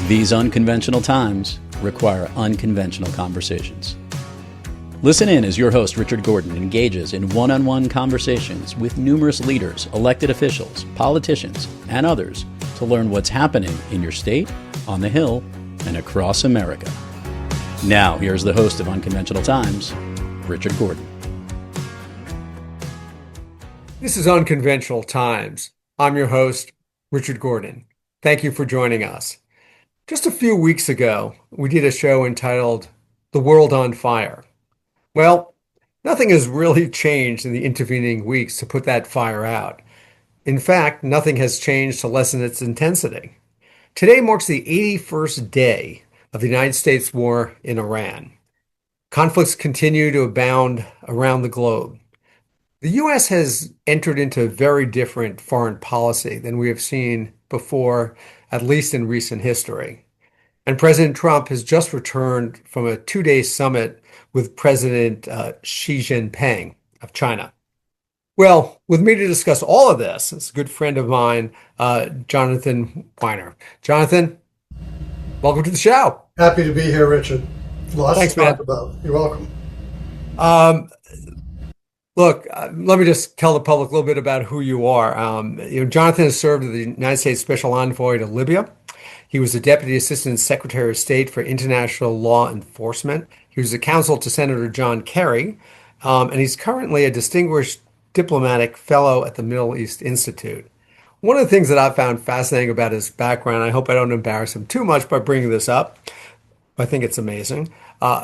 These unconventional times require unconventional conversations. Listen in as your host, Richard Gordon, engages in one-on-one conversations with numerous leaders, elected officials, politicians, and others to learn what's happening in your state, on the Hill, and across America. Now, here's the host of Unconventional Times, Richard Gordon. This is Unconventional Times. I'm your host, Richard Gordon. Thank you for joining us. Just a few weeks ago, we did a show entitled The World on Fire. Well, nothing has really changed in the intervening weeks to put that fire out. In fact, nothing has changed to lessen its intensity. Today marks the 81st day of the United States war in Iran. Conflicts continue to abound around the globe. The U.S. has entered into a very different foreign policy than we have seen before, at least in recent history. And President Trump has just returned from a two-day summit with President Xi Jinping of China. Well, with me to discuss all of this is a good friend of mine, Jonathan Weiner. Jonathan, welcome to the show. Happy to be here, Richard. Lots Thanks, to talk man. about. You're welcome. Look, let me just tell the public a little bit about who you are. Jonathan has served as the United States Special Envoy to Libya. He was the Deputy Assistant Secretary of State for International Law Enforcement. He was a counsel to Senator John Kerry, and he's currently a distinguished diplomatic fellow at the Middle East Institute. One of the things that I found fascinating about his background, I hope I don't embarrass him too much by bringing this up, I think it's amazing.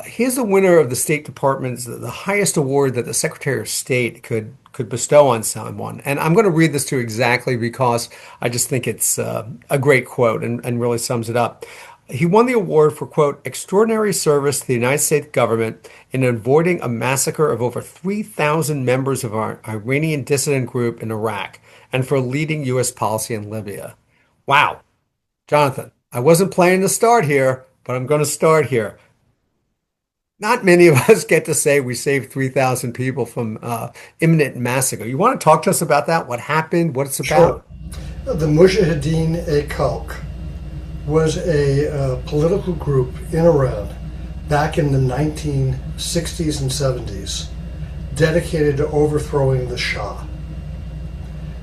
He's the winner of the State Department's the highest award that the Secretary of State could bestow on someone. And I'm going to read this to you exactly because I just think it's a great quote and really sums it up. He won the award for, quote, extraordinary service to the United States government in avoiding a massacre of over 3,000 members of our Iranian dissident group in Iraq and for leading U.S. policy in Libya. Wow. Jonathan, I wasn't planning to start here, but I'm going to start here. Not many of us get to say we saved 3,000 people from imminent massacre. You want to talk to us about that? What happened? What it's about? Sure. The Mujahideen-e-Khalq was a political group in Iran back in the 1960s and 70s dedicated to overthrowing the Shah.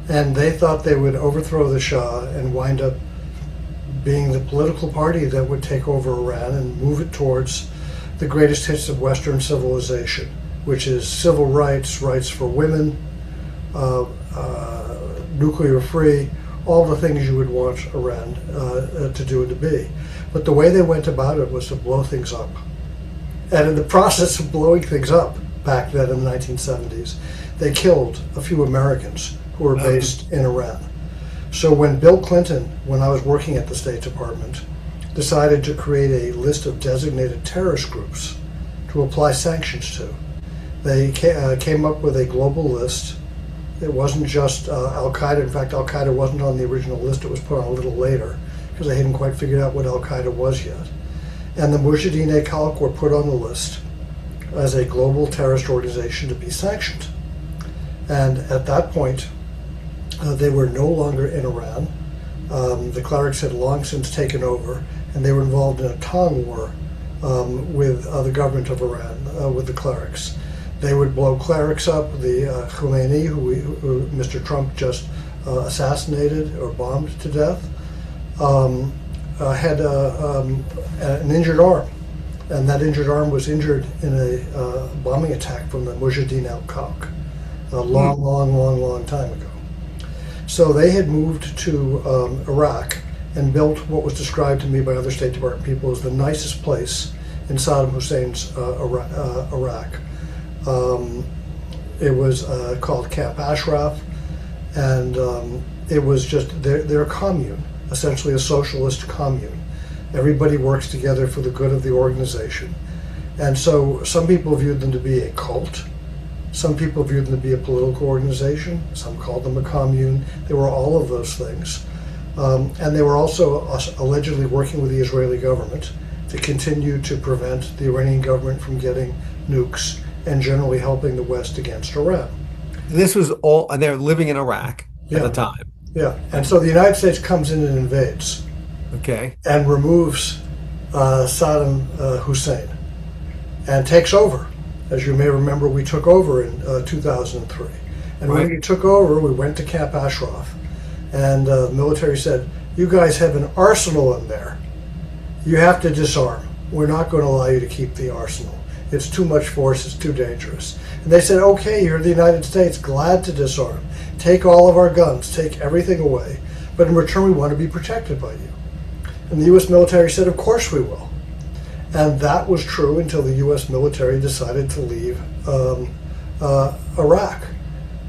And they thought they would overthrow the Shah and wind up being the political party that would take over Iran and move it towards the greatest hits of Western civilization, which is civil rights, rights for women, nuclear-free, all the things you would want Iran to do and to be. But the way they went about it was to blow things up. And in the process of blowing things up back then in the 1970s, they killed a few Americans who were based in Iran. So when Bill Clinton, when I was working at the State Department, decided to create a list of designated terrorist groups to apply sanctions to, they came up with a global list. It wasn't just Al-Qaeda. In fact, Al-Qaeda wasn't on the original list. It was put on a little later because they hadn't quite figured out what Al-Qaeda was yet. And the Mujahideen-e-Khalq were put on the list as a global terrorist organization to be sanctioned. And at that point, they were no longer in Iran. The clerics had long since taken over, and they were involved in a tongue war with the government of Iran, with the clerics. They would blow clerics up. The Khomeini, who Mr. Trump just assassinated or bombed to death, had an injured arm. And that injured arm was injured in a bombing attack from the Mujahideen-e-Khalq a long time ago. So they had moved to Iraq and built what was described to me by other State Department people as the nicest place in Saddam Hussein's Iraq. It was called Camp Ashraf, and it was just their commune, essentially a socialist commune. Everybody works together for the good of the organization. And so some people viewed them to be a cult. Some people viewed them to be a political organization. Some called them a commune. They were all of those things. And they were also allegedly working with the Israeli government to continue to prevent the Iranian government from getting nukes and generally helping the West against Iran. This was all, and they're living in Iraq at the time. Yeah, and so the United States comes in and invades. Okay. and removes Saddam Hussein and takes over. As you may remember, we took over in 2003. And when Right. we took over, we went to Camp Ashraf, and the military said, "You guys have an arsenal in there. You have to disarm. We're not going to allow you to keep the arsenal. It's too much force, it's too dangerous." And they said, "Okay, you're the United States, glad to disarm. Take all of our guns, take everything away, but in return we want to be protected by you." And the U.S. military said, "Of course we will." And that was true until the U.S. military decided to leave Iraq.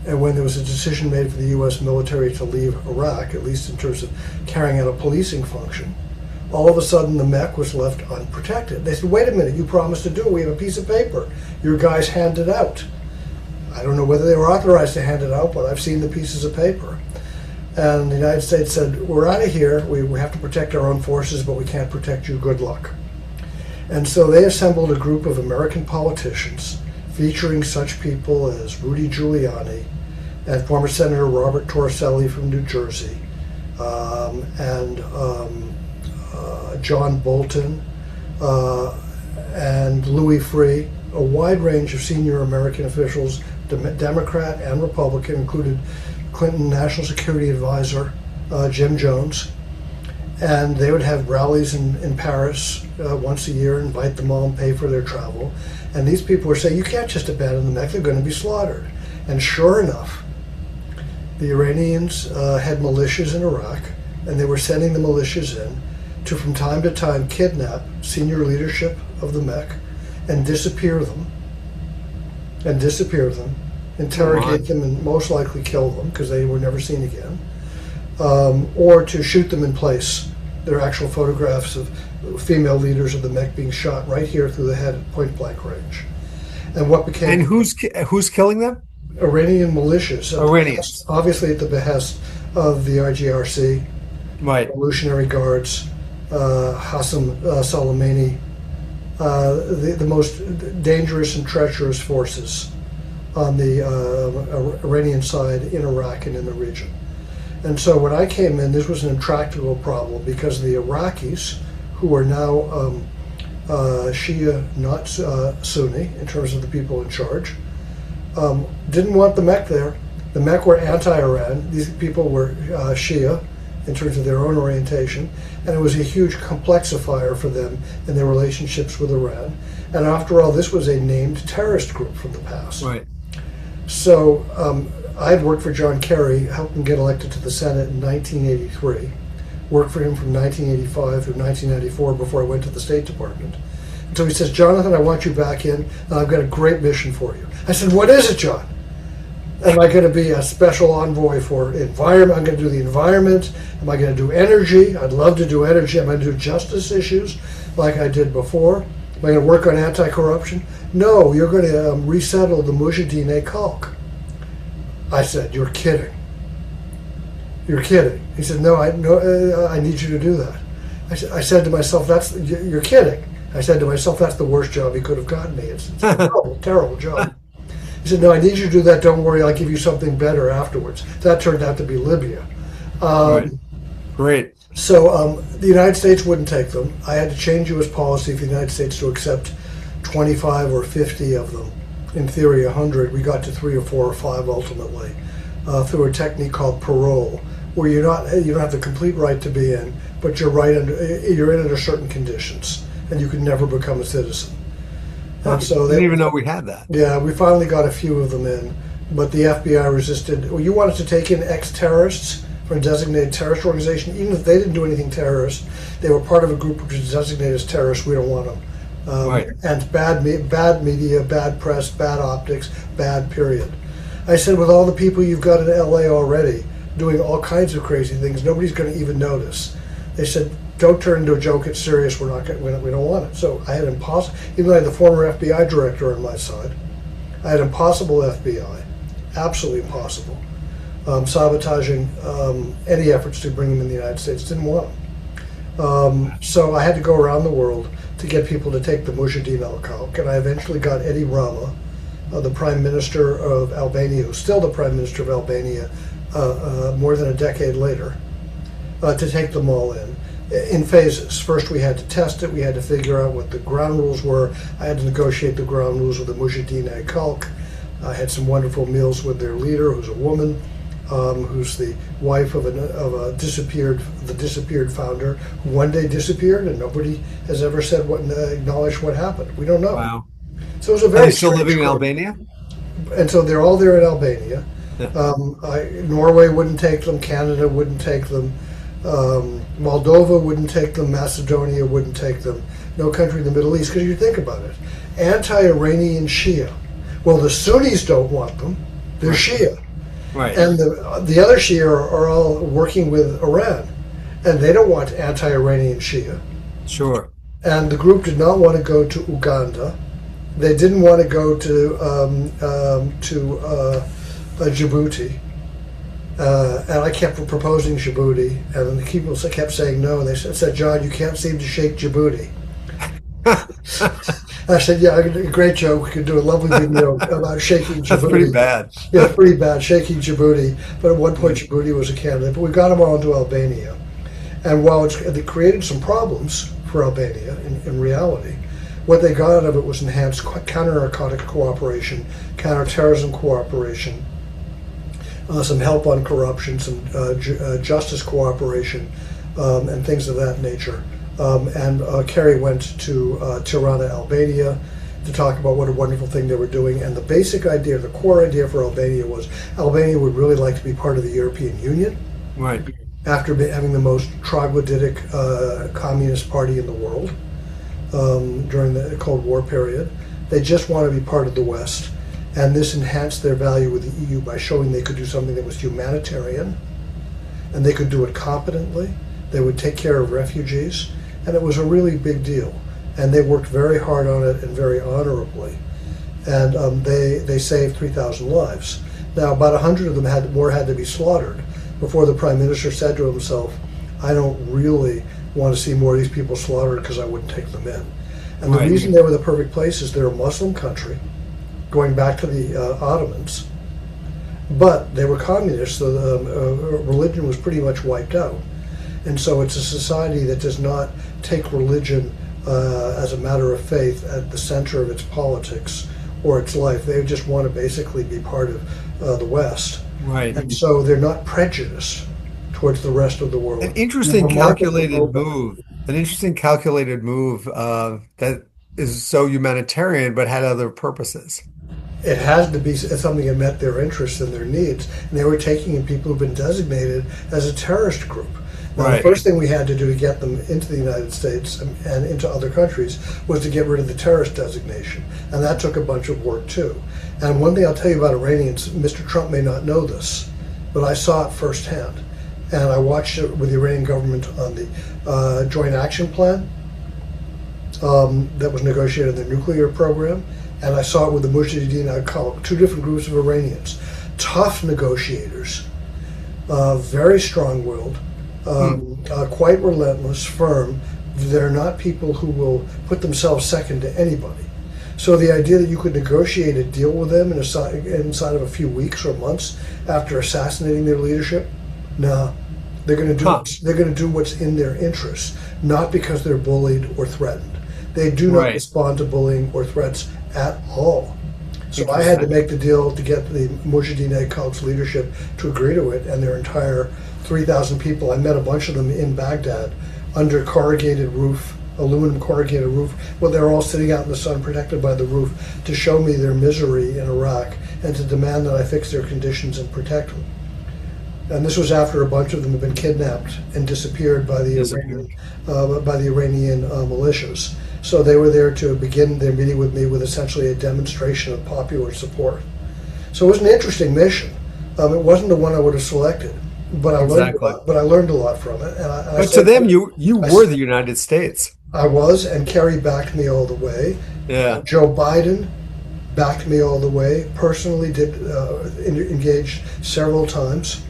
And when there was a decision made for the U.S. military to leave Iraq, at least in terms of carrying out a policing function, all of a sudden the MEC was left unprotected. They said, "Wait a minute, you promised to do it. We have a piece of paper. Your guys handed out." I don't know whether they were authorized to hand it out, but I've seen the pieces of paper. And the United States said, "We're out of here. We have to protect our own forces, but we can't protect you. Good luck." And so they assembled a group of American politicians featuring such people as Rudy Giuliani and former Senator Robert Torricelli from New Jersey, and John Bolton, and Louis Freeh, a wide range of senior American officials, Democrat and Republican, included Clinton National Security Advisor Jim Jones. And they would have rallies in Paris once a year, invite them all and pay for their travel. And these people were saying, "You can't just abandon the MEC, they're going to be slaughtered." And sure enough, the Iranians had militias in Iraq, and they were sending the militias in to, from time to time, kidnap senior leadership of the MEC and disappear them, interrogate them, and most likely kill them because they were never seen again, or to shoot them in place. There are actual photographs of female leaders of the MEC being shot right here through the head at point blank range. And what became And who's killing them? Iranian militias, Iranians. obviously at the behest of the IGRC, Right. Revolutionary Guards, Hassan Soleimani, the most dangerous and treacherous forces on the Iranian side in Iraq and in the region. And so when I came in, this was an intractable problem because the Iraqis, who are now Shia, not Sunni, in terms of the people in charge, didn't want the MEC there. The MEC were anti-Iran. These people were Shia in terms of their own orientation, and it was a huge complexifier for them in their relationships with Iran. And after all, this was a named terrorist group from the past. Right. So I had worked for John Kerry, helped him get elected to the Senate in 1983, worked for him from 1985 through 1994 before I went to the State Department. And so he says, "Jonathan, I want you back in, and I've got a great mission for you." I said, "What is it, John?" Am I going to be a special envoy for environment? I'm going to do the environment. Am I going to do energy? I'd love to do energy. Am I going to do justice issues like I did before? Am I going to work on anti-corruption? No, you're going to resettle the Mujahideen Khalq. I said, "You're kidding. You're kidding." He said, "No, I need you to do that." I said to myself, "You're kidding." I said to myself, "That's the worst job he could have gotten me. It's a terrible, terrible job." He said, "No, I need you to do that. Don't worry, I'll give you something better afterwards." That turned out to be Libya. Right. Great. So the United States wouldn't take them. I had to change U.S. policy for the United States to accept 25 or 50 of them. In theory, 100. We got to 3 or 4 or 5 ultimately through a technique called parole, where you don't have the complete right to be in, but you're in under certain conditions, and you can never become a citizen. And so Didn't even know we had that. yeah, we finally got a few of them in, but the FBI resisted. Well, you wanted to take in ex-terrorists from a designated terrorist organization, even if they didn't do anything terrorist. They were part of a group which was designated as terrorists. We don't want them. Right. And bad media, bad press, bad optics, bad period. I said, with all the people you've got in LA already doing all kinds of crazy things, nobody's going to even notice. They said, "Don't turn into a joke. It's serious. We don't want it." So I had even though I had the former FBI director on my side, I had impossible FBI, absolutely impossible, sabotaging any efforts to bring them in the United States. Didn't want them. So I had to go around the world to get people to take the Mujahideen al-Khalq, and I eventually got Eddie Rama, the Prime Minister of Albania, who's still the Prime Minister of Albania more than a decade later, to take them all in. in phases. First, we had to test it. We had to figure out what the ground rules were. I had to negotiate the ground rules with the Mujahideen Khalq. I had some wonderful meals with their leader, who's a woman, who's the wife of a disappeared founder, who one day disappeared, and nobody has ever said acknowledged what happened. We don't know. Wow. So it was a Are very they still living in strange Albania? and so they're all there in Albania. Yeah. Norway wouldn't take them, Canada wouldn't take them, Moldova wouldn't take them, Macedonia wouldn't take them, no country in the Middle East, because you think about it. Anti-Iranian Shia. Well, the Sunnis don't want them, they're Shia. Right. And the other Shia are all working with Iran, and they don't want anti-Iranian Shia. Sure. And the group did not want to go to Uganda. They didn't want to go to Djibouti, and I kept proposing Djibouti, and the people kept saying no. And they said, "John, you can't seem to shake Djibouti." I said, "Yeah, great joke. We could do a lovely video about shaking Djibouti." That's pretty bad. Yeah, pretty bad, shaking Djibouti. But at one point, Djibouti was a candidate. But we got them all into Albania, and while it created some problems for Albania in reality, what they got out of it was enhanced counter-narcotic cooperation, counter-terrorism cooperation, some help on corruption, some justice cooperation, and things of that nature. Kerry went to Tirana, Albania, to talk about what a wonderful thing they were doing. And the basic idea, the core idea for Albania was Albania would really like to be part of the European Union. Right. After having the most troglodytic communist party in the world. During the Cold War period. They just want to be part of the West, and this enhanced their value with the EU by showing they could do something that was humanitarian, and they could do it competently. They would take care of refugees, and it was a really big deal. And they worked very hard on it and very honorably, and they saved 3,000 lives. Now, about 100 of them had to be slaughtered before the Prime Minister said to himself, "I don't really want to see more of these people slaughtered because I wouldn't take them in." And the reason they were the perfect place is they're a Muslim country, going back to the Ottomans, but they were communists, so the religion was pretty much wiped out. And so it's a society that does not take religion as a matter of faith at the center of its politics or its life. They just want to basically be part of the West. Right. And so they're not prejudiced towards the rest of the world. An interesting calculated move. An interesting calculated move that is so humanitarian but had other purposes. It has to be something that met their interests and their needs. And they were taking in people who've been designated as a terrorist group. Now, the first thing we had to do to get them into the United States and into other countries was to get rid of the terrorist designation. And that took a bunch of work too. And one thing I'll tell you about Iranians, Mr. Trump may not know this, but I saw it firsthand. And I watched it with the Iranian government on the Joint Action Plan that was negotiated in the nuclear program. And I saw it with the Mujahideen Khalq, two different groups of Iranians. Tough negotiators, very strong-willed, quite relentless, firm. They're not people who will put themselves second to anybody. So the idea that you could negotiate a deal with them inside of a few weeks or months after assassinating their leadership, no. They're going to do what's in their interests, not because they're bullied or threatened. They do not respond to bullying or threats at all. So I had to make the deal to get the Mujahideen Khalq's leadership to agree to it, and their entire 3,000 people. I met a bunch of them in Baghdad under corrugated roof, aluminum corrugated roof. Well, they're all sitting out in the sun protected by the roof to show me their misery in Iraq and to demand that I fix their conditions and protect them. And this was after a bunch of them had been kidnapped and disappeared by the Iranian militias. So they were there to begin their meeting with me with essentially a demonstration of popular support. So it was an interesting mission. It wasn't the one I would have selected, but I learned a lot from it. But to them, you were the United States. I was, and Kerry backed me all the way. Yeah. Joe Biden backed me all the way. Personally, engaged several times.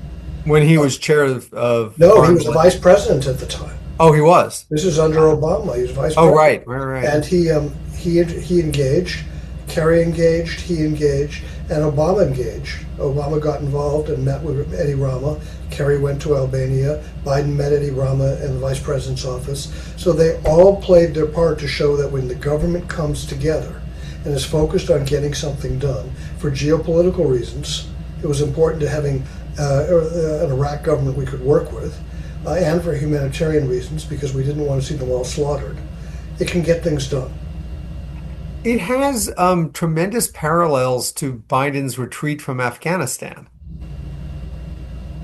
When he was chair of no, he was the vice president at the time. Oh, he was. This is under Obama. He was vice president. Oh, right. And he engaged, Kerry engaged, he engaged, and Obama engaged. Obama got involved and met with Eddie Rama. Kerry went to Albania. Biden met Eddie Rama in the vice president's office. So they all played their part to show that when the government comes together and is focused on getting something done for geopolitical reasons, it was important to having an Iraq government we could work with, and for humanitarian reasons because we didn't want to see them all slaughtered. It can get things done. It has tremendous parallels to Biden's retreat from Afghanistan,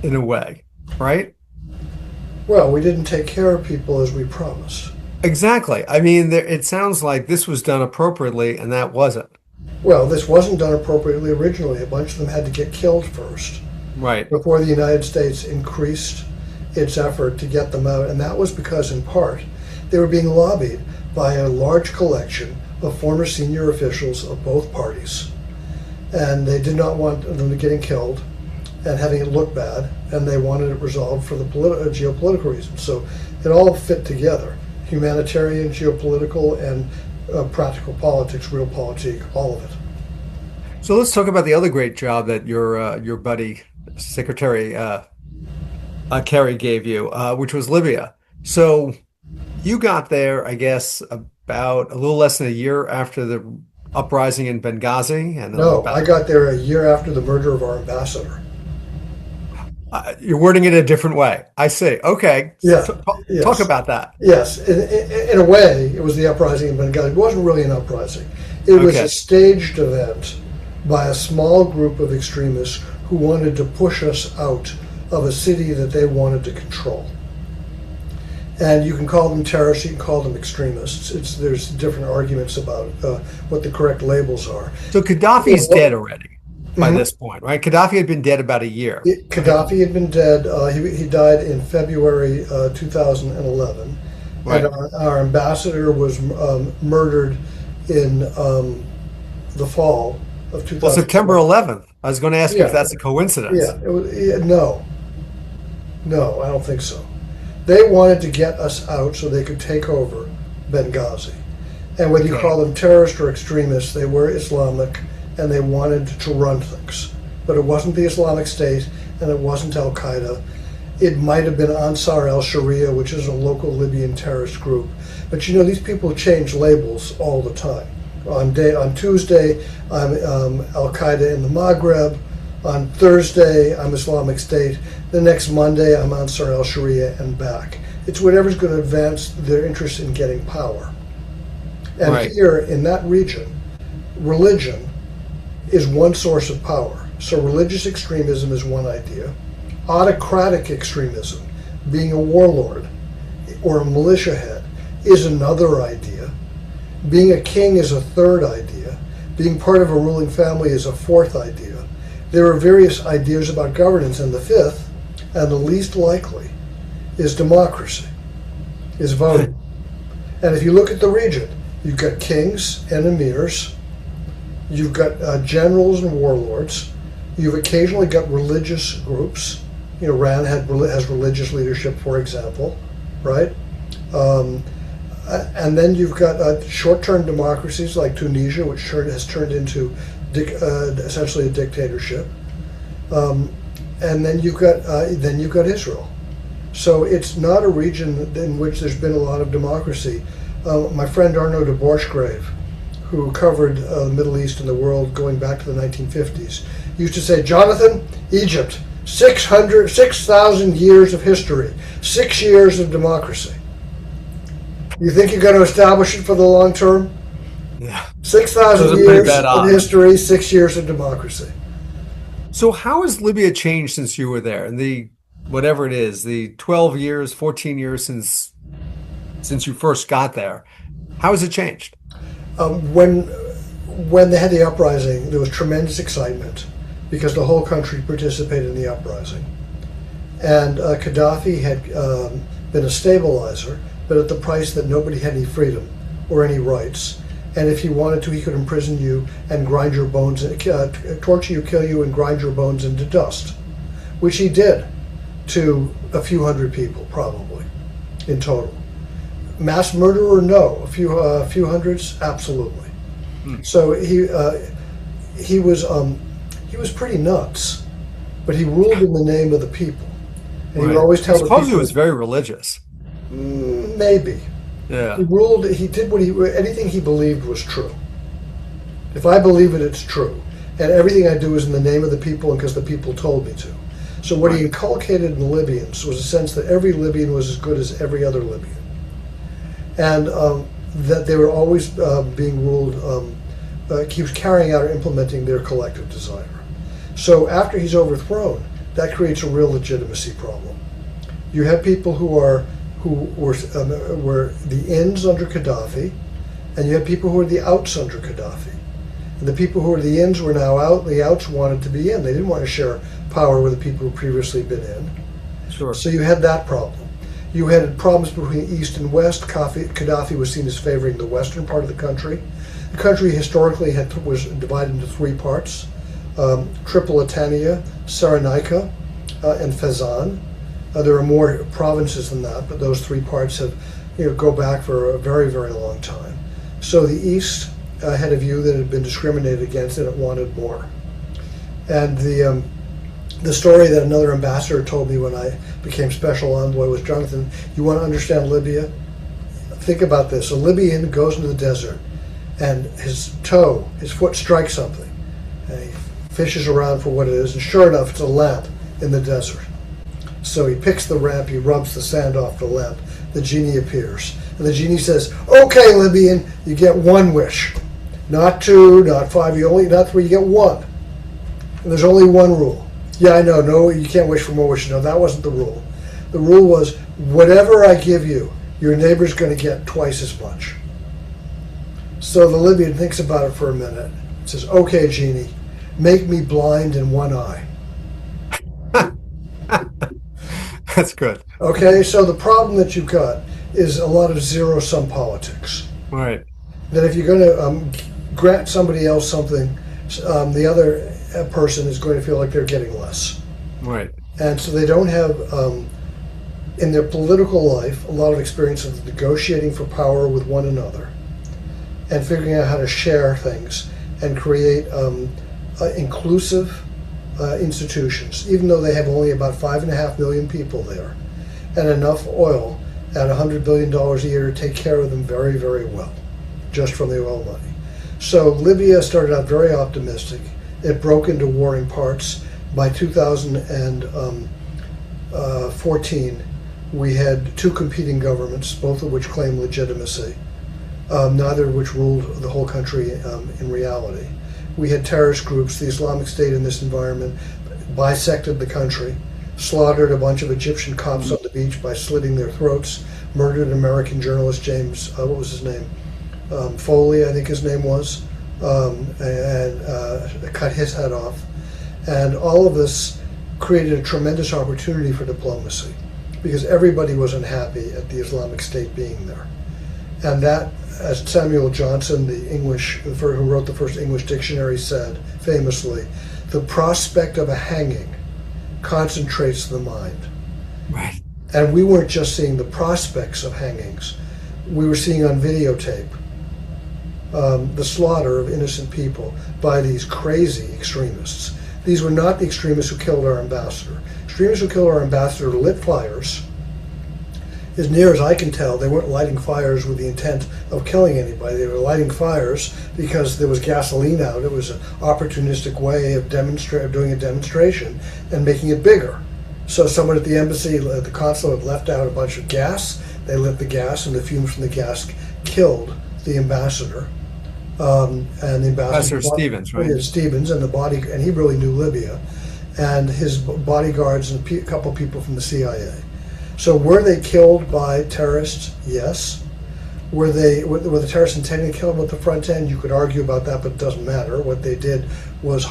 in a way, right? Well, we didn't take care of people as we promised. Exactly. I mean, it sounds like this was done appropriately, and that wasn't. Well, this wasn't done appropriately originally. A bunch of them had to get killed first Right. before the United States increased its effort to get them out. And that was because, in part, they were being lobbied by a large collection of former senior officials of both parties. And they did not want them getting killed and having it look bad, and they wanted it resolved for the geopolitical reasons. So it all fit together: humanitarian, geopolitical, and practical politics, realpolitik, all of it. So let's talk about the other great job that your buddy, Secretary Kerry, gave you, which was Libya. So you got there, I guess, about a little less than a year after the uprising in Benghazi, and No, I got there a year after the murder of our ambassador. You're wording it a different way. I see. Okay. Yeah. Yes. Talk about that. Yes, in a way, it was the uprising in Benghazi. It wasn't really an uprising. It was Okay. a staged event by a small group of extremists who wanted to push us out of a city that they wanted to control. And you can call them terrorists, you can call them extremists. There's different arguments about what the correct labels are. So Gaddafi's dead already by Mhm. this point, right? Gaddafi had been dead about a year. Gaddafi had been dead. He died in February 2011. Right. And our ambassador was murdered in the fall of 2000. Well, September 11th. I was going to ask you if Yeah. that's a coincidence. No, I don't think so. They wanted to get us out so they could take over Benghazi. And whether you Okay. call them terrorists or extremists, they were Islamic and they wanted to run things. But it wasn't the Islamic State and it wasn't Al Qaeda. It might have been Ansar al-Sharia, which is a local Libyan terrorist group. But you know, these people change labels all the time. On Tuesday, I'm Al Qaeda in the Maghreb. On Thursday, I'm Islamic State. The next Monday, I'm Ansar al-Sharia and back. It's whatever's going to advance their interest in getting power. And Right. here in that region, religion is one source of power. So religious extremism is one idea. Autocratic extremism, being a warlord or a militia head, is another idea. Being a king is a third idea. Being part of a ruling family is a fourth idea. There are various ideas about governance, and the fifth, and the least likely, is democracy, is voting. And if you look at the region, you've got kings and emirs, you've got generals and warlords, you've occasionally got religious groups. You know, Iran has religious leadership, for example, right? And then you've got short-term democracies like Tunisia, which has turned into essentially a dictatorship. And then you've got Israel. So it's not a region in which there's been a lot of democracy. My friend Arnaud de Borchgrave, who covered the Middle East and the world going back to the 1950s, used to say, Jonathan, Egypt, 6,000 years of history, 6 years of democracy. You think you're going to establish it for the long term? Yeah. 6,000 Those are pretty years bad of odds. history, 6 years of democracy. So how has Libya changed since you were there? The whatever it is, the 12 years, 14 years since you first got there. How has it changed? When they had the uprising, there was tremendous excitement because the whole country participated in the uprising. And Gaddafi had been a stabilizer, but at the price that nobody had any freedom or any rights. And if he wanted to, he could imprison you and grind your bones, torture you, kill you, and grind your bones into dust, which he did to a few hundred people, probably, in total. Mass murderer, no. A few hundreds, absolutely. So he was pretty nuts, but he ruled in the name of the people. And he would always tell the Supposedly people, was very religious. maybe. Yeah. He ruled, he did anything he believed was true. If I believe it, it's true. And everything I do is in the name of the people and because the people told me to. So what he inculcated in the Libyans was a sense that every Libyan was as good as every other Libyan. And that they were always being ruled, keeps carrying out or implementing their collective desire. So after he's overthrown, that creates a real legitimacy problem. You have people who were the ins under Gaddafi, and you had people who were the outs under Gaddafi. And the people who were the ins were now out, the outs wanted to be in. They didn't want to share power with the people who previously been in. Sure. So you had that problem. You had problems between East and West. Gaddafi was seen as favoring the western part of the country. The country historically was divided into three parts: Tripolitania, Cyrenaica, and Fezzan. There are more provinces than that, but those three parts have, go back for a very, very long time. So the East had a view that had been discriminated against and it wanted more. And the story that another ambassador told me when I became special envoy was, Jonathan, you want to understand Libya? Think about this. A Libyan goes into the desert and his foot strikes something. And he fishes around for what it is, and sure enough, it's a lamp in the desert. So he picks the lamp, he rubs the sand off the lamp, the genie appears. And the genie says, okay, Libyan, you get one wish. Not two, not five, not three, you get one. And there's only one rule. Yeah, I know, no, you can't wish for more wishes. No, that wasn't the rule. The rule was, whatever I give you, your neighbor's going to get twice as much. So the Libyan thinks about it for a minute, says, okay, genie, make me blind in one eye. That's good. Okay, so the problem that you've got is a lot of zero-sum politics. Right. That if you're going to grant somebody else something, the other person is going to feel like they're getting less. Right. And so they don't have, in their political life, a lot of experience of negotiating for power with one another and figuring out how to share things and create inclusive institutions, even though they have only about 5.5 million people there and enough oil at $100 billion a year to take care of them very, very well, just from the oil money. So Libya started out very optimistic. It broke into warring parts. By 2014, we had two competing governments, both of which claimed legitimacy, neither of which ruled the whole country in reality. We had terrorist groups, the Islamic State in this environment, bisected the country, slaughtered a bunch of Egyptian cops on the beach by slitting their throats, murdered an American journalist, James, what was his name? Foley, I think his name was, and cut his head off. And all of this created a tremendous opportunity for diplomacy because everybody was unhappy at the Islamic State being there. And that, as Samuel Johnson, who wrote the first English dictionary, said famously, the prospect of a hanging concentrates the mind. Right. And we weren't just seeing the prospects of hangings, we were seeing on videotape the slaughter of innocent people by these crazy extremists. These were not the extremists who killed our ambassador. Extremists who killed our ambassador lit fires. As near as I can tell, they weren't lighting fires with the intent of killing anybody. They were lighting fires because there was gasoline out. It was an opportunistic way of doing a demonstration and making it bigger. So someone at the embassy, at the consulate, left out a bunch of gas. They lit the gas, and the fumes from the gas killed the ambassador. And the ambassador, Stevens, right? Stevens, and and he really knew Libya, and his bodyguards and a couple people from the CIA. So were they killed by terrorists? Yes. Were the terrorists intending to kill them at the front end? You could argue about that, but it doesn't matter. What they did was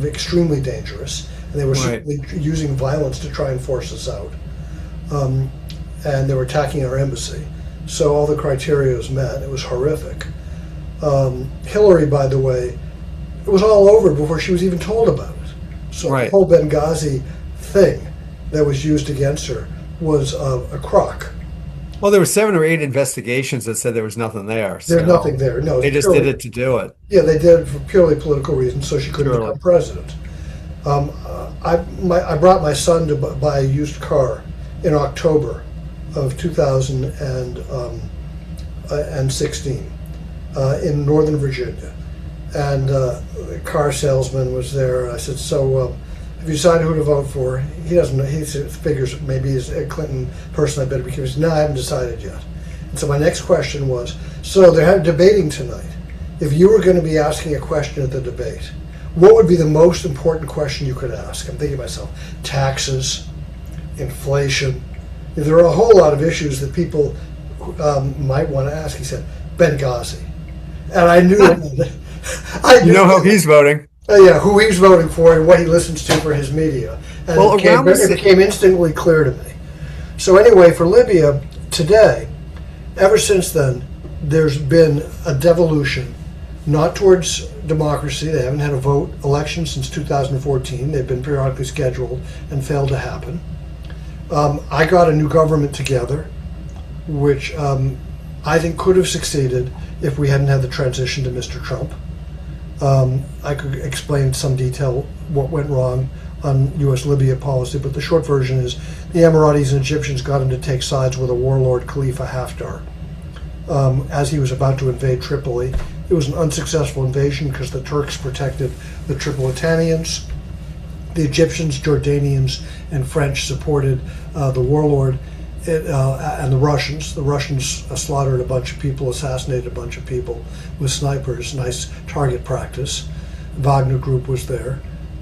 extremely dangerous, and they were certainly using violence to try and force us out. And they were attacking our embassy. So all the criteria was met. It was horrific. Hillary, by the way, it was all over before she was even told about it. So the whole Benghazi thing that was used against her was a crock. Well, there were 7 or 8 investigations that said there was nothing there. There's nothing there. No, they just did it to do it. Yeah, they did it for purely political reasons, so she couldn't become president. I brought my son to buy a used car in October of 2016 in Northern Virginia. And a car salesman was there. I said, so have you decided who to vote for? He doesn't know. He figures maybe he's a Clinton person I better be curious. No, I haven't decided yet. And so my next question was, so they're debating tonight. If you were going to be asking a question at the debate, what would be the most important question you could ask? I'm thinking to myself, taxes, inflation. There are a whole lot of issues that people might want to ask. He said, Benghazi. And I knew you know how he's voting. Yeah, who he's voting for and what he listens to for his media. And well, it became instantly clear to me. So anyway, for Libya, today, ever since then, there's been a devolution, not towards democracy. They haven't had a vote election since 2014. They've been periodically scheduled and failed to happen. I got a new government together, which I think could have succeeded if we hadn't had the transition to Mr. Trump. I could explain in some detail what went wrong on U.S. Libya policy, but the short version is the Emiratis and Egyptians got him to take sides with a warlord, Khalifa Haftar, as he was about to invade Tripoli. It was an unsuccessful invasion because the Turks protected the Tripolitanians. The Egyptians, Jordanians, and French supported the warlord, and the Russians. The Russians slaughtered a bunch of people, assassinated a bunch of people with snipers. Nice target practice. Wagner Group was there.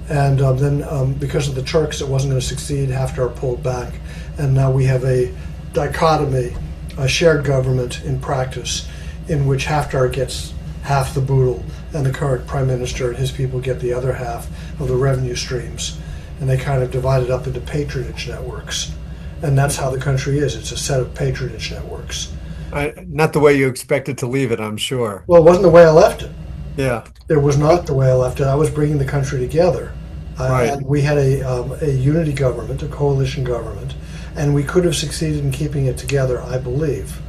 And then because of the Turks, it wasn't going to succeed. Haftar pulled back. And now we have a dichotomy, a shared government in practice, in which Haftar gets half the boodle and the current prime minister and his people get the other half of the revenue streams. And they kind of divide it up into patronage networks. And that's how the country is. It's a set of patronage networks. Not the way you expected to leave it, I'm sure. Well, it wasn't the way I left it. Yeah. It was not the way I left it. I was bringing the country together. Right. And we had a unity government, a coalition government, and we could have succeeded in keeping it together, I believe,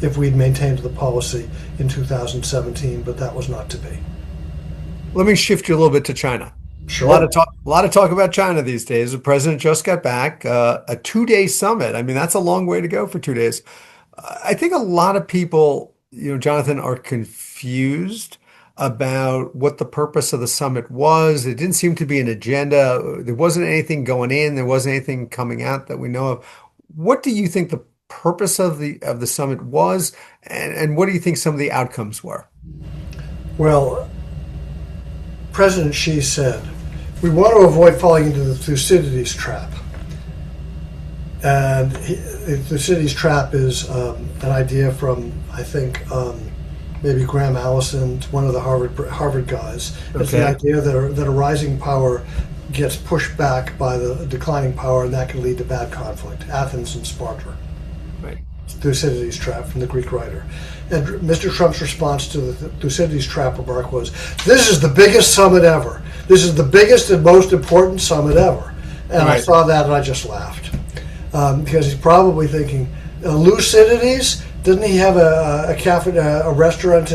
if we'd maintained the policy in 2017, but that was not to be. Let me shift you a little bit to China. Sure. A lot of talk about China these days. The president just got back, a 2-day summit. I mean, that's a long way to go for 2 days. I think a lot of people, Jonathan, are confused about what the purpose of the summit was. It didn't seem to be an agenda. There wasn't anything going in. There wasn't anything coming out that we know of. What do you think the purpose of the summit was, and what do you think some of the outcomes were? Well, President Xi said, we want to avoid falling into the Thucydides trap. And the Thucydides trap is an idea from, I think, maybe Graham Allison, one of the Harvard guys. It's the idea that a rising power gets pushed back by the declining power, and that can lead to bad conflict. Athens and Sparta. Right. Thucydides trap from the Greek writer. And Mr. Trump's response to the Thucydides trap remark was, this is the biggest summit ever. This is the biggest and most important summit ever. And I saw that and I just laughed. Because he's probably thinking, Thucydides, didn't he have a cafe, a restaurant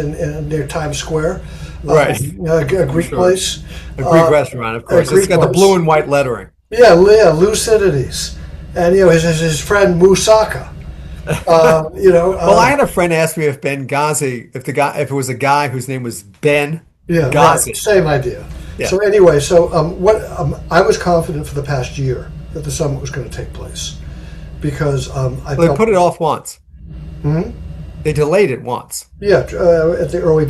near Times Square? Right. A Greek place? A Greek restaurant, of course. It's got the blue and white lettering. Yeah, Thucydides. And his friend Moussaka. Well, I had a friend ask me if Benghazi, if it was a guy whose name was Ben Ghazi. Right, same idea. Yeah. So anyway, I was confident for the past year that the summit was going to take place because they put it off once. Hmm? They delayed it once. Yeah, at the early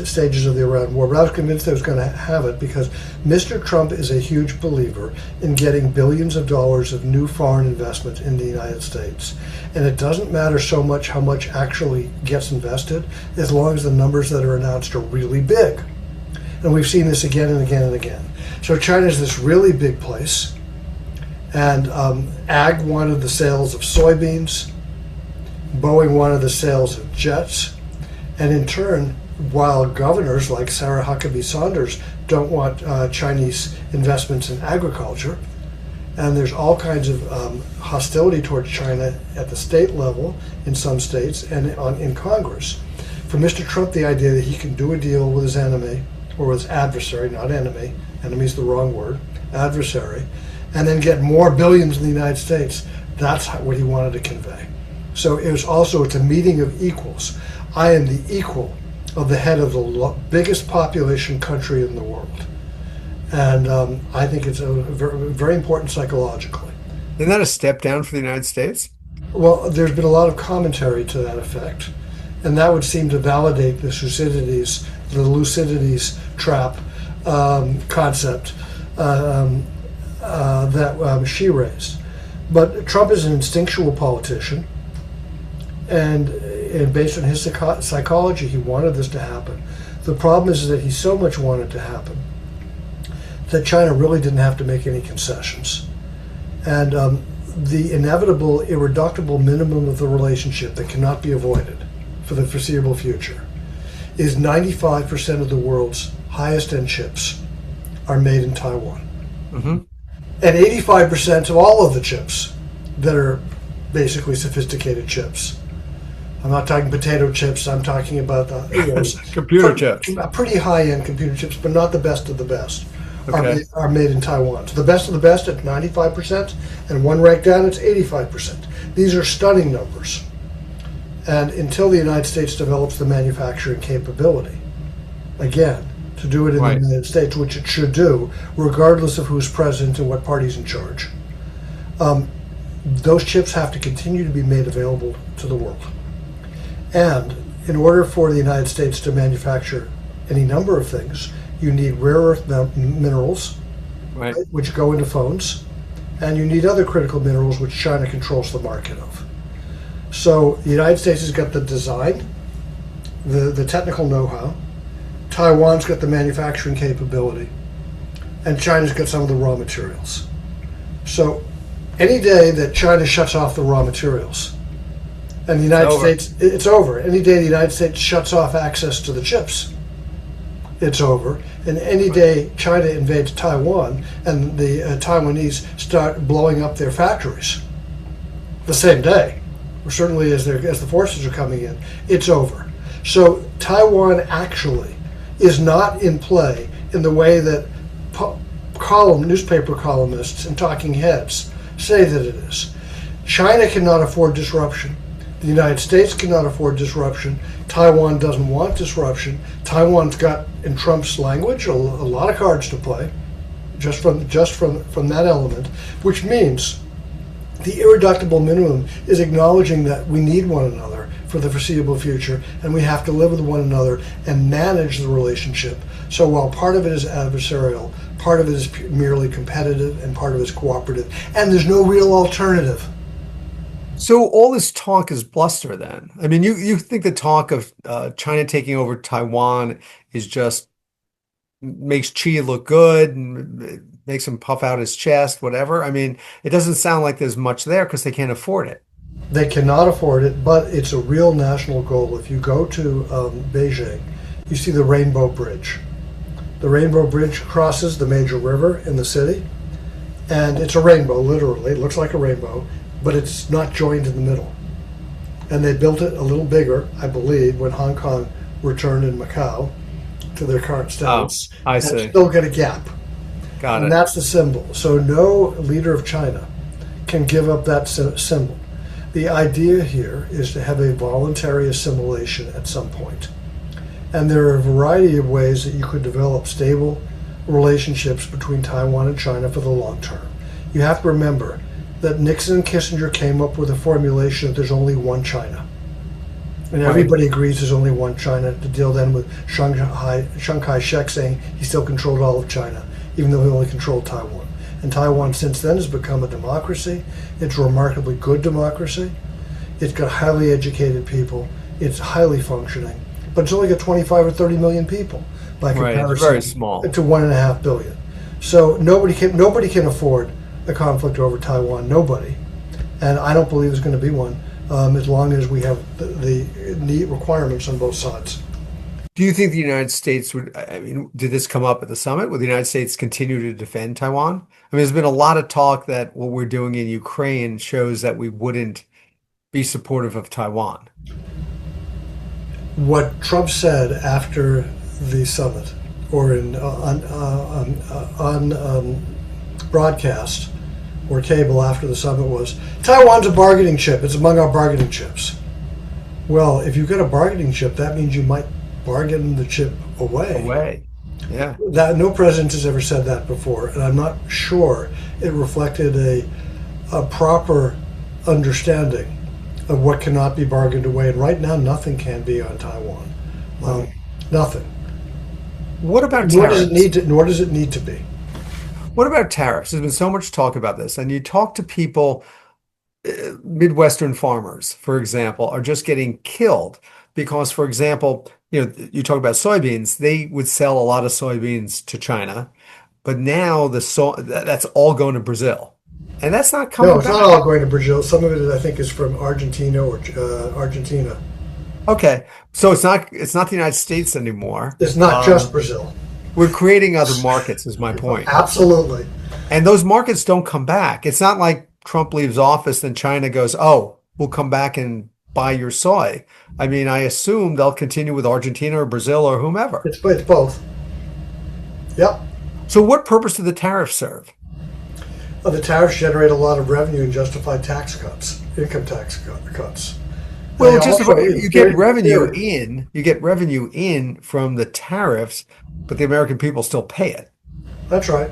stages of the Iran war. But I was convinced they was going to have it because Mr. Trump is a huge believer in getting billions of dollars of new foreign investment in the United States. And it doesn't matter so much how much actually gets invested as long as the numbers that are announced are really big. And we've seen this again and again and again. So China's this really big place. And Ag wanted the sales of soybeans. Boeing wanted the sales of jets, and in turn, while governors like Sarah Huckabee Sanders don't want Chinese investments in agriculture, and there's all kinds of hostility towards China at the state level in some states and in Congress. For Mr. Trump, the idea that he can do a deal with his enemy, or with his adversary, not enemy, enemy is the wrong word, adversary, and then get more billions in the United States That's what he wanted to convey. So it's a meeting of equals. I am the equal of the head of the biggest population country in the world. And I think it's very, very important psychologically. Isn't that a step down for the United States? Well, there's been a lot of commentary to that effect, and that would seem to validate the Thucydides trap concept that she raised. But Trump is an instinctual politician, and based on his psychology, he wanted this to happen. The problem is that he so much wanted to happen that China really didn't have to make any concessions. And the inevitable, irreducible minimum of the relationship that cannot be avoided for the foreseeable future is 95% of the world's highest-end chips are made in Taiwan. Mm-hmm. And 85% of all of the chips that are basically sophisticated chips. I'm not talking potato chips, I'm talking about the computer chips. Pretty high-end computer chips, but not the best of the best. Okay. Are made in Taiwan. So the best of the best at 95%, and one rank down, it's 85%. These are stunning numbers. And until the United States develops the manufacturing capability, again, to do it in Right. the United States, which it should do, regardless of who's president and what party's in charge, those chips have to continue to be made available to the world. And in order for the United States to manufacture any number of things, you need rare earth minerals, Right. which go into phones, and you need other critical minerals which China controls the market of. So the United States has got the design, the technical know-how, Taiwan's got the manufacturing capability, and China's got some of the raw materials. So any day that China shuts off the raw materials, and the United States, it's over. Any day the United States shuts off access to the chips, it's over. And any day China invades Taiwan and the Taiwanese start blowing up their factories, the same day, or certainly as the forces are coming in, it's over. So Taiwan actually is not in play in the way that newspaper columnists and talking heads say that it is. China cannot afford disruption. The United States cannot afford disruption. Taiwan doesn't want disruption. Taiwan's got, in Trump's language, a lot of cards to play, just from that element, which means the irreducible minimum is acknowledging that we need one another for the foreseeable future, and we have to live with one another and manage the relationship. So while part of it is adversarial, part of it is merely competitive, and part of it is cooperative, and there's no real alternative. So all this talk is bluster then? I mean, you think the talk of China taking over Taiwan is just makes Xi look good and makes him puff out his chest, whatever? I mean, it doesn't sound like there's much there because they can't afford it. They cannot afford it, but it's a real national goal. If you go to Beijing, you see the Rainbow Bridge. The Rainbow Bridge crosses the major river in the city, and it's a rainbow, literally. It looks like a rainbow, but it's not joined in the middle. And they built it a little bigger, I believe, when Hong Kong returned in Macau to their current status. Oh, I and see. still got a gap. Got And it. that's the symbol. So no leader of China can give up that symbol. The idea here is to have a voluntary assimilation at some point. And there are a variety of ways that you could develop stable relationships between Taiwan and China for the long term. You have to remember that Nixon and Kissinger came up with a formulation that there's only one China. And everybody agrees there's only one China, to deal then with Chiang Kai-shek saying he still controlled all of China, even though he only controlled Taiwan. And Taiwan since then has become a democracy. It's a remarkably good democracy. It's got highly educated people. It's highly functioning. But it's only got 25 or 30 million people by comparison It's very small. to 1.5 billion. So nobody can afford a conflict over Taiwan. Nobody. And I don't believe there's going to be one as long as we have the neat requirements on both sides. Do you think the United States would, I mean, did this come up at the summit? Would the United States continue to defend Taiwan? I mean, there's been a lot of talk that what we're doing in Ukraine shows that we wouldn't be supportive of Taiwan. What Trump said after the summit, or on broadcast, or table after the summit was, Taiwan's a bargaining chip. It's among our bargaining chips. Well, if you get a bargaining chip, that means you might bargain the chip away. Away. Yeah. That no president has ever said that before, and I'm not sure it reflected a proper understanding of what cannot be bargained away. And right now, nothing can be on Taiwan. Nothing. What about Nor tariffs? nor does it need to be. What about tariffs? There's been so much talk about this, and you talk to people, Midwestern farmers, for example, are just getting killed because, for example, you talk about soybeans. They would sell a lot of soybeans to China, but now that's all going to Brazil, and that's not coming No, it's back. not all going to Brazil. Some of it, I think, is from Argentina or Argentina. Okay, so it's not the United States anymore. It's not just Brazil. We're creating other markets, is my point. Absolutely. And those markets don't come back. It's not like Trump leaves office, then China goes, oh, we'll come back and buy your soy. I mean, I assume they'll continue with Argentina or Brazil or whomever. It's both. Yep. So what purpose do the tariffs serve? The tariffs generate a lot of revenue and justify tax cuts, income tax cuts. Well, They just also- you get revenue in from the tariffs, but the American people still pay it. That's right.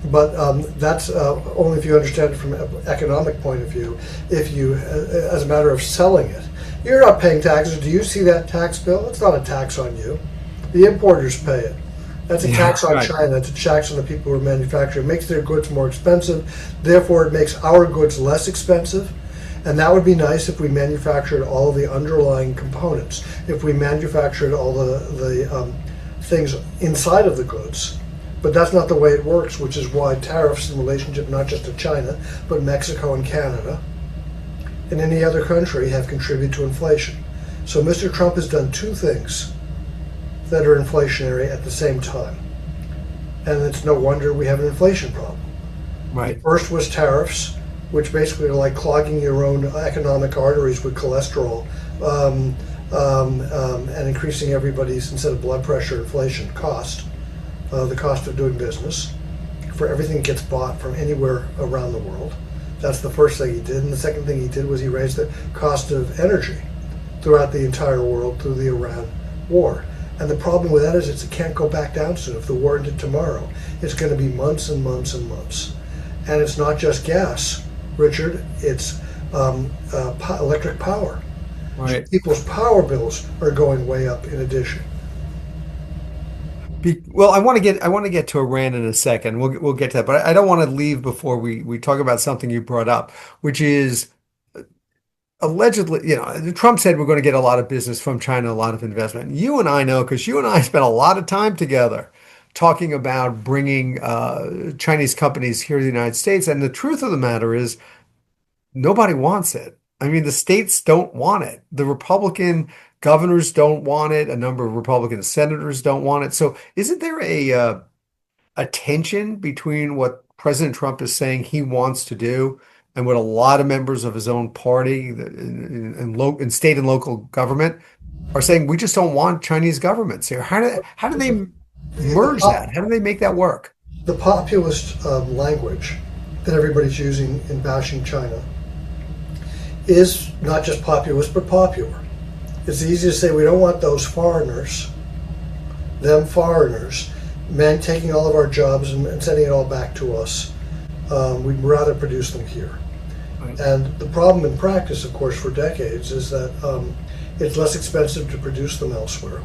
But that's only if you understand it from an economic point of view. If you, as a matter of selling it, you're not paying taxes. Do you see that tax bill? It's not a tax on you. The importers pay it. That's a tax on right. China. It's a tax on the people who are manufacturing. It makes their goods more expensive. Therefore, it makes our goods less expensive. And that would be nice if we manufactured all of the underlying components. If we manufactured all the things inside of the goods. But that's not the way it works, which is why tariffs in relationship not just to China, but Mexico and Canada and any other country have contributed to inflation. So Mr. Trump has done two things that are inflationary at the same time. And it's no wonder we have an inflation problem. Right. First was tariffs, which basically are like clogging your own economic arteries with cholesterol and increasing everybody's, instead of blood pressure, inflation cost. The cost of doing business for everything that gets bought from anywhere around the world. That's the first thing he did. And the second thing he did was he raised the cost of energy throughout the entire world through the Iran war. And the problem with that is it can't go back down soon. If the war ended tomorrow, it's going to be months and months and months. And it's not just gas, Richard, it's electric power. Right. People's power bills are going way up in addition. Well, I want to get to Iran in a second. We'll get to that, but I don't want to leave before we talk about something you brought up, which is allegedly, Trump said we're going to get a lot of business from China, a lot of investment. You and I know, because you and I spent a lot of time together talking about bringing Chinese companies here to the United States. And the truth of the matter is nobody wants it. I mean, the states don't want it. The Republican governors don't want it. A number of Republican senators don't want it. So isn't there a tension between what President Trump is saying he wants to do and what a lot of members of his own party in state and local government are saying? We just don't want Chinese governments here. How do they merge that? How do they make that work? The populist language that everybody's using in bashing China is not just populist, but popular. It's easy to say we don't want those foreigners, taking all of our jobs and sending it all back to us. We'd rather produce them here. Right. And the problem in practice, of course, for decades is that it's less expensive to produce them elsewhere.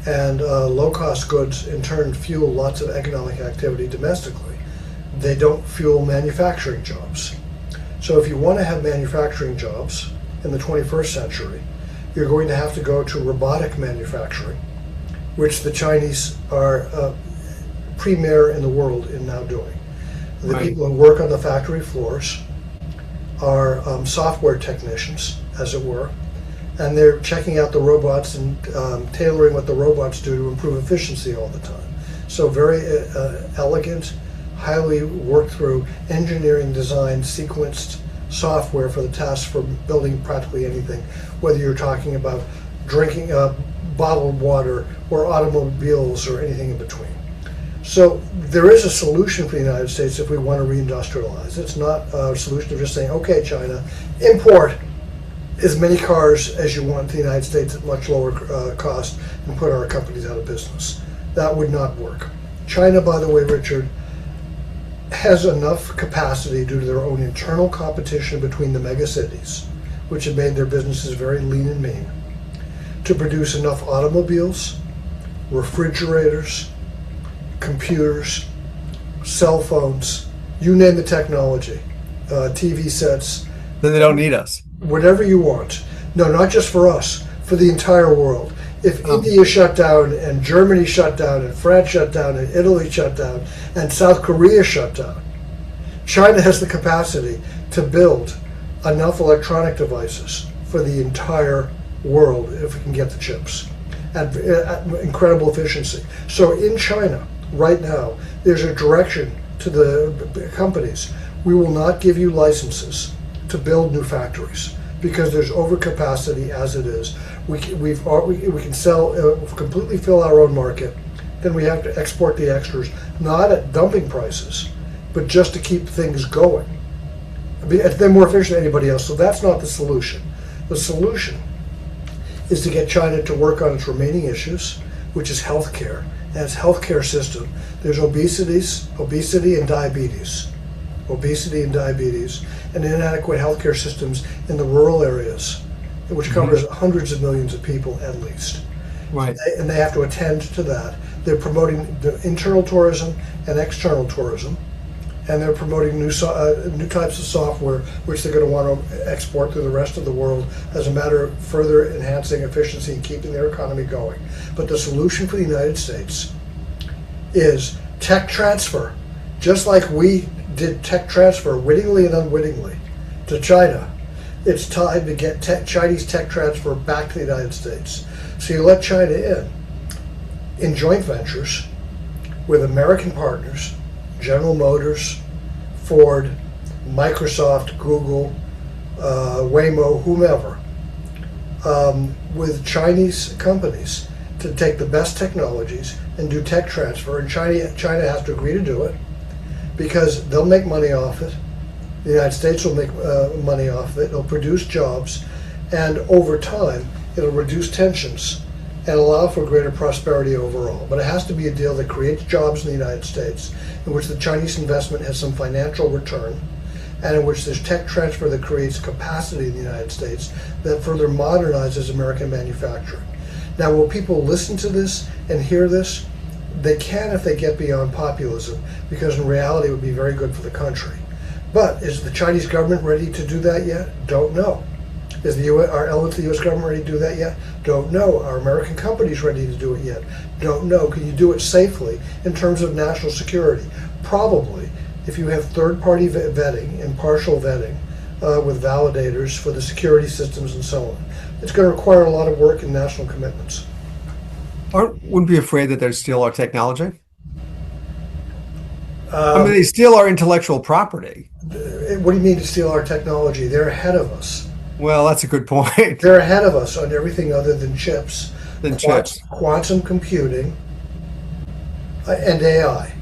And low-cost goods, in turn, fuel lots of economic activity domestically. They don't fuel manufacturing jobs. So if you want to have manufacturing jobs in the 21st century, you're going to have to go to robotic manufacturing, which the Chinese are premier in the world in now doing. The Right. people who work on the factory floors are software technicians, as it were, and they're checking out the robots and tailoring what the robots do to improve efficiency all the time. So very elegant, highly worked through engineering design, sequenced software for the tasks for building practically anything, whether you're talking about drinking bottled water or automobiles or anything in between. So there is a solution for the United States if we want to reindustrialize. It's not a solution of just saying, okay, China, import as many cars as you want to the United States at much lower cost and put our companies out of business. That would not work. China, by the way, Richard, has enough capacity due to their own internal competition between the mega cities, which have made their businesses very lean and mean, to produce enough automobiles, refrigerators, computers, cell phones, you name the technology, TV sets. Then they don't need us. Whatever you want. No, not just for us, for the entire world. If India shut down and Germany shut down and France shut down and Italy shut down and South Korea shut down, China has the capacity to build enough electronic devices for the entire world if we can get the chips at incredible efficiency. So in China right now, there's a direction to the companies. We will not give you licenses to build new factories because there's overcapacity as it is. We can sell, completely fill our own market. Then we have to export the extras, not at dumping prices, but just to keep things going. I mean, they're more efficient than anybody else, so that's not the solution. The solution is to get China to work on its remaining issues, which is healthcare and its healthcare system. There's obesity and diabetes, and inadequate healthcare systems in the rural areas, which covers hundreds of millions of people at least. Right. And they have to attend to that. They're promoting the internal tourism and external tourism, and they're promoting new types of software, which they're going to want to export to the rest of the world as a matter of further enhancing efficiency and keeping their economy going. But the solution for the United States is tech transfer, just like we did tech transfer wittingly and unwittingly to China. It's time to get Chinese tech transfer back to the United States. So you let China in joint ventures with American partners, General Motors, Ford, Microsoft, Google, Waymo, whomever, with Chinese companies to take the best technologies and do tech transfer. And China has to agree to do it because they'll make money off it. The United States will make money off of it. It'll produce jobs, and over time, it'll reduce tensions and allow for greater prosperity overall. But it has to be a deal that creates jobs in the United States, in which the Chinese investment has some financial return, and in which there's tech transfer that creates capacity in the United States that further modernizes American manufacturing. Now, will people listen to this and hear this? They can if they get beyond populism, because in reality it would be very good for the country. But is the Chinese government ready to do that yet? Don't know. Is are elements of the U.S. government ready to do that yet? Don't know. Are American companies ready to do it yet? Don't know. Can you do it safely in terms of national security? Probably, if you have third-party vetting and partial vetting with validators for the security systems and so on. It's going to require a lot of work and national commitments. Wouldn't be afraid that they'd steal our technology? I mean, they steal our intellectual property. What do you mean to steal our technology? They're ahead of us. Well, that's a good point. They're ahead of us on everything other than chips. Chips. Quantum computing and AI.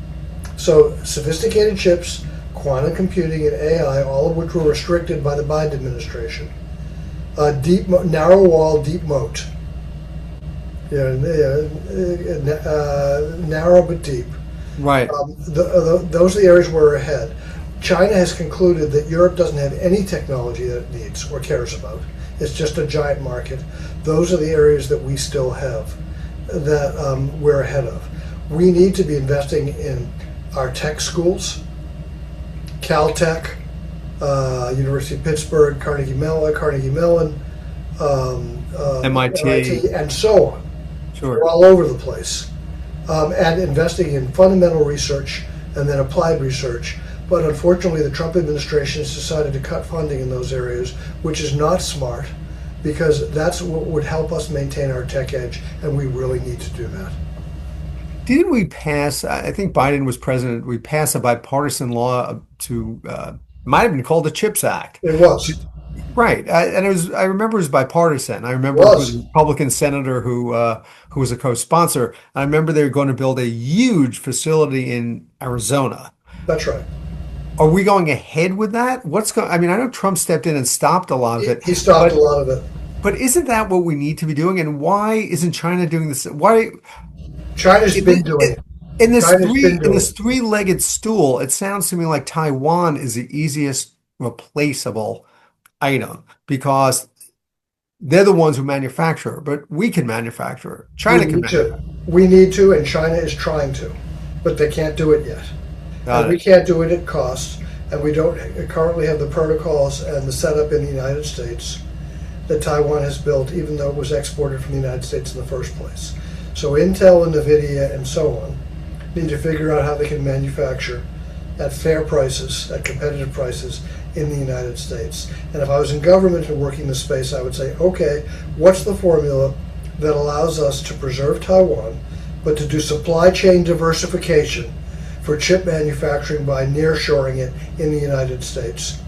So sophisticated chips, quantum computing, and AI, all of which were restricted by the Biden administration. Narrow wall, deep moat. Narrow but deep. Right. Those are the areas where we're ahead. China has concluded that Europe doesn't have any technology that it needs or cares about. It's just a giant market. Those are the areas that we still have that we're ahead of. We need to be investing in our tech schools, Caltech, University of Pittsburgh, Carnegie Mellon, MIT, and so on. Sure. We're all over the place. And investing in fundamental research and then applied research. But unfortunately, the Trump administration has decided to cut funding in those areas, which is not smart, because that's what would help us maintain our tech edge, and we really need to do that. Didn't we pass, I think Biden was president, we passed a bipartisan law to, might have been called the CHIPS Act. It was. Right. I remember it was bipartisan. I remember it was a Was. Republican senator who was a co-sponsor. I remember they were going to build a huge facility in Arizona. That's right. Are we going ahead with that? I mean, I know Trump stepped in and stopped a lot of it, He stopped a but lot of it. isn't that what we need to be doing? And why isn't China doing this? Why China's in, been doing it. China's been in doing this it. three-legged stool? It sounds to me like Taiwan is the easiest replaceable item because they're the ones who manufacture, but we can manufacture. We China can need to. manufacture. We need to, and China is trying to, but they can't do it yet. And Got we it. can't do it at cost, and we don't currently have the protocols and the setup in the United States that Taiwan has built, even though it was exported from the United States in the first place. So Intel and NVIDIA and so on need to figure out how they can manufacture at fair prices, at competitive prices in the United States. And if I was in government and working the space, I would say, okay, what's the formula that allows us to preserve Taiwan, but to do supply chain diversification for chip manufacturing by nearshoring it in the United States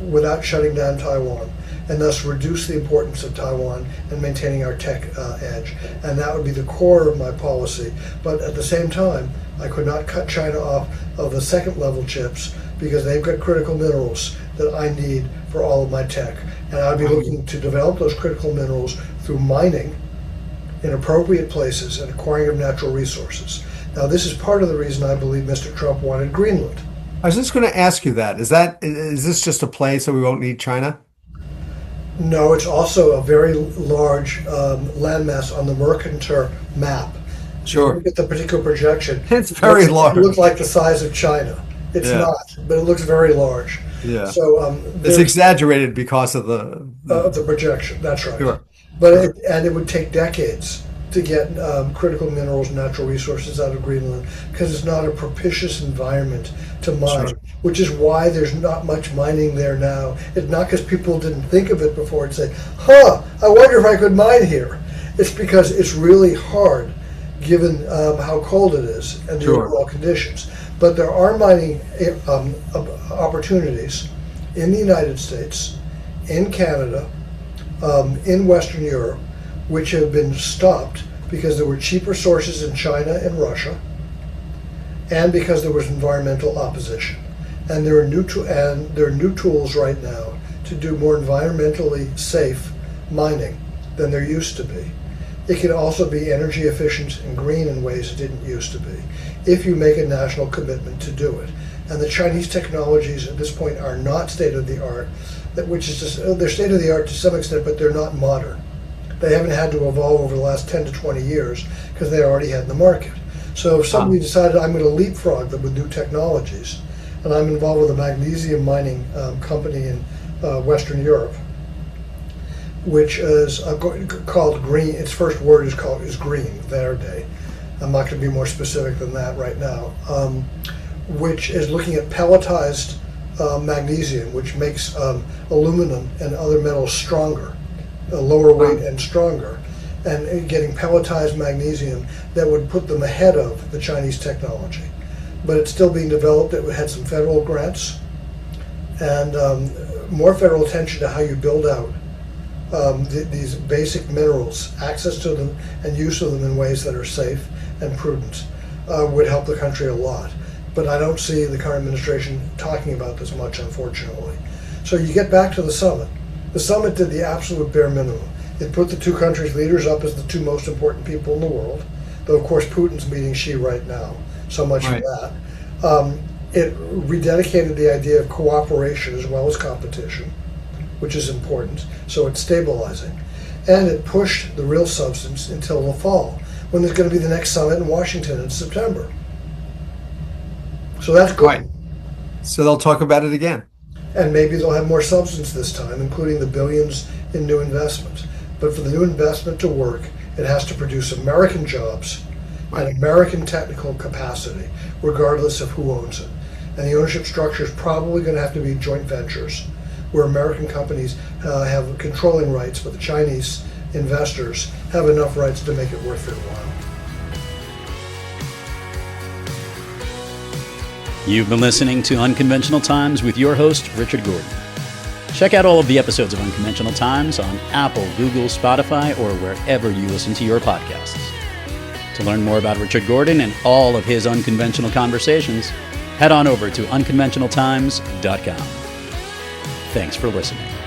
without shutting down Taiwan, and thus reduce the importance of Taiwan and maintaining our tech edge. And that would be the core of my policy. But at the same time, I could not cut China off of the second level chips because they've got critical minerals that I need for all of my tech. And I'd be looking to develop those critical minerals through mining in appropriate places and acquiring of natural resources. Now, this is part of the reason I believe Mr. Trump wanted Greenland. I was just going to ask you that. Is this just a play so we won't need China? No, it's also a very large landmass on the Mercator map. Sure. Look at the particular projection. It's very large. It looks like the size of China. It's Yeah. not, but it looks very large. Yeah. So It's there's exaggerated because of the the projection. That's right. Sure. But it would take decades to get critical minerals and natural resources out of Greenland because it's not a propitious environment to mine, Sure. which is why there's not much mining there now. It's not because people didn't think of it before and say, huh, I wonder if I could mine here. It's because it's really hard given how cold it is and the Sure. overall conditions. But there are mining opportunities in the United States, in Canada, in Western Europe, which have been stopped because there were cheaper sources in China and Russia, and because there was environmental opposition. And there are new tools right now to do more environmentally safe mining than there used to be. It can also be energy efficient and green in ways it didn't used to be, if you make a national commitment to do it. And the Chinese technologies at this point are not state of the art, which is just, they're state of the art to some extent, but they're not modern. They haven't had to evolve over the last 10 to 20 years because they already had in the market. So if somebody decided I'm going to leapfrog them with new technologies, and I'm involved with a magnesium mining company in Western Europe, which is called green. Its first word is green, verde. I'm not going to be more specific than that right now. Which is looking at pelletized magnesium, which makes aluminum and other metals stronger, lower weight and stronger, and getting pelletized magnesium that would put them ahead of the Chinese technology. But it's still being developed. It had some federal grants and more federal attention to how you build out these basic minerals, access to them and use of them in ways that are safe and prudent would help the country a lot. But I don't see the current administration talking about this much, unfortunately. So you get back to the summit. The summit did the absolute bare minimum. It put the two countries' leaders up as the two most important people in the world, though of course Putin's meeting Xi right now, so much for that. It rededicated the idea of cooperation as well as competition, which is important, so it's stabilizing. And it pushed the real substance until the fall, when there's going to be the next summit in Washington in September. So that's good. Right. So they'll talk about it again. And maybe they'll have more substance this time, including the billions in new investment. But for the new investment to work, it has to produce American jobs and American technical capacity, regardless of who owns it. And the ownership structure is probably going to have to be joint ventures, where American companies have controlling rights, but the Chinese investors have enough rights to make it worth their while. You've been listening to Unconventional Times with your host, Richard Gordon. Check out all of the episodes of Unconventional Times on Apple, Google, Spotify, or wherever you listen to your podcasts. To learn more about Richard Gordon and all of his unconventional conversations, head on over to unconventionaltimes.com. Thanks for listening.